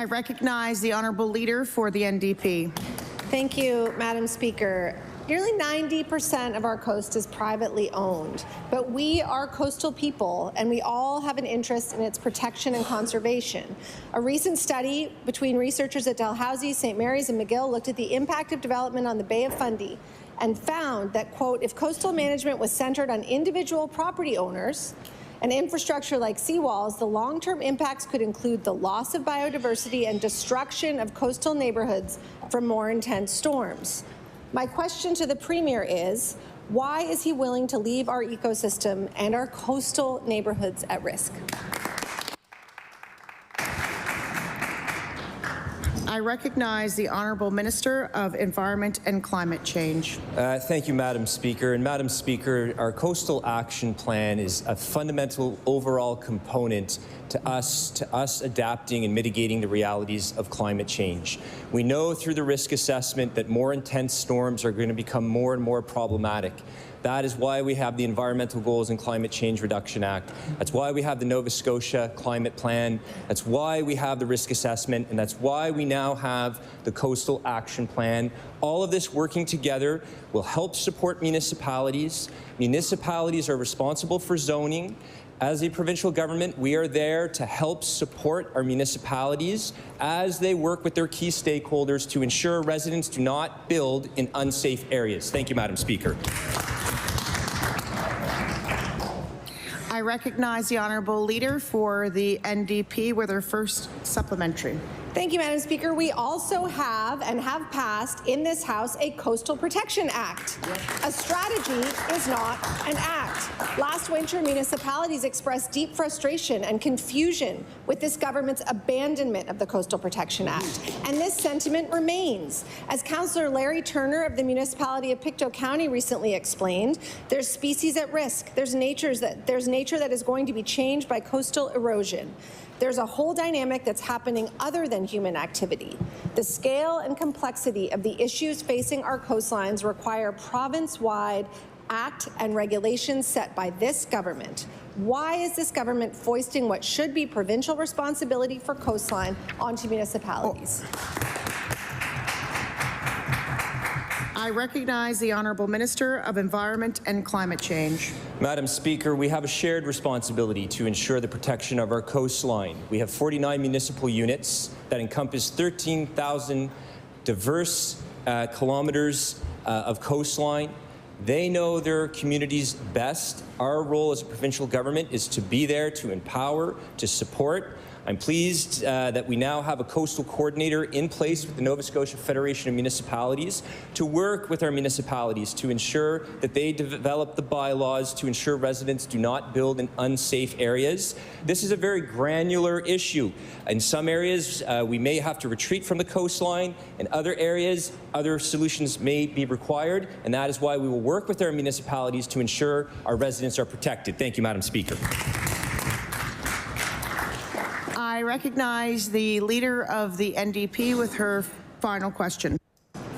I recognize the honourable leader for the NDP. Thank you, Madam Speaker. Nearly 90% of our coast is privately owned, but we are coastal people and we all have an interest in its protection and conservation. A recent study between researchers at Dalhousie, St. Mary's and McGill looked at the impact of development on the Bay of Fundy and found that, quote, if coastal management was centred on individual property owners and infrastructure like seawalls, the long-term impacts could include the loss of biodiversity and destruction of coastal neighbourhoods from more intense storms. My question to the Premier is, why is he willing to leave our ecosystem and our coastal neighbourhoods at risk? I recognize the Honourable Minister of Environment and Climate Change. Thank you, Madam Speaker. And Madam Speaker, our Coastal Action Plan is a fundamental overall component to us adapting and mitigating the realities of climate change. We know through the risk assessment that more intense storms are going to become more and more problematic. That is why we have the Environmental Goals and Climate Change Reduction Act. That's why we have the Nova Scotia Climate Plan. That's why we have the risk assessment, and that's why we now have the Coastal Action Plan. All of this working together will help support municipalities. Municipalities are responsible for zoning. As a provincial government, we are there to help support our municipalities as they work with their key stakeholders to ensure residents do not build in unsafe areas. Thank you, Madam Speaker. I recognize the Honourable Leader for the NDP with her first supplementary. Thank you, Madam Speaker. We also have and have passed in this House a Coastal Protection Act. A strategy is not an act. Last winter, municipalities expressed deep frustration and confusion with this government's abandonment of the Coastal Protection Act. And this sentiment remains. As Councillor Larry Turner of the municipality of Pictou County recently explained, there's species at risk. There's nature that is going to be changed by coastal erosion. There's a whole dynamic that's happening other than human activity. The scale and complexity of the issues facing our coastlines require province-wide act and regulations set by this government. Why is this government foisting what should be provincial responsibility for coastline onto municipalities? I recognize the Honourable Minister of Environment and Climate Change. Madam Speaker, we have a shared responsibility to ensure the protection of our coastline. We have 49 municipal units that encompass 13,000 diverse kilometres of coastline. They know their communities best. Our role as a provincial government is to be there, to empower, to support. I'm pleased that we now have a coastal coordinator in place with the Nova Scotia Federation of Municipalities to work with our municipalities to ensure that they develop the bylaws to ensure residents do not build in unsafe areas. This is a very granular issue. In some areas, we may have to retreat from the coastline. In other areas, other solutions may be required, and that is why we will work with our municipalities to ensure our residents are protected. Thank you, Madam Speaker. I recognize the Leader of the NDP with her final question.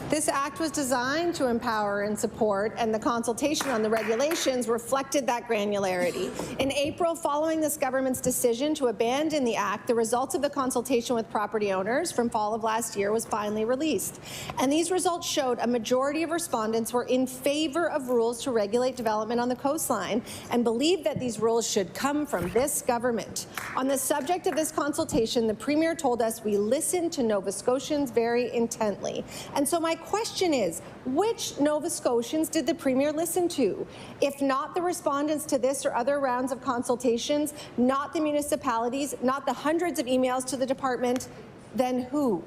This act was designed to empower and support, and the consultation on the regulations reflected that granularity. In April, following this government's decision to abandon the act, the results of the consultation with property owners from fall of last year was finally released. And these results showed a majority of respondents were in favour of rules to regulate development on the coastline and believed that these rules should come from this government. On the subject of this consultation, the Premier told us we listened to Nova Scotians very intently. And so my question is, which Nova Scotians did the Premier listen to? If not the respondents to this or other rounds of consultations, not the municipalities, not the hundreds of emails to the department, then who?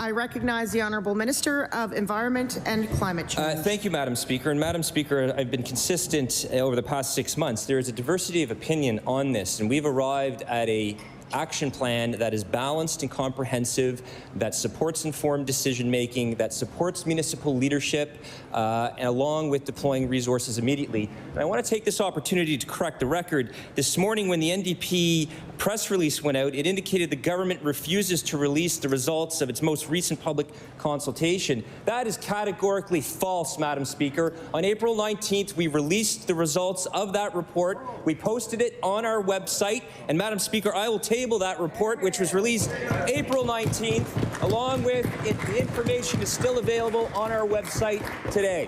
I recognize the Honourable Minister of Environment and Climate Change. Thank you, Madam Speaker. And Madam Speaker, I've been consistent over the past 6 months. There is a diversity of opinion on this, and we've arrived at a action plan that is balanced and comprehensive, that supports informed decision-making, that supports municipal leadership, along with deploying resources immediately. And I want to take this opportunity to correct the record. This morning, when the NDP press release went out, it indicated the government refuses to release the results of its most recent public consultation. That is categorically false, Madam Speaker. On April 19th, we released the results of that report. We posted it on our website, and Madam Speaker, I will table that report, which was released April 19th, along with it. The information is still available on our website today.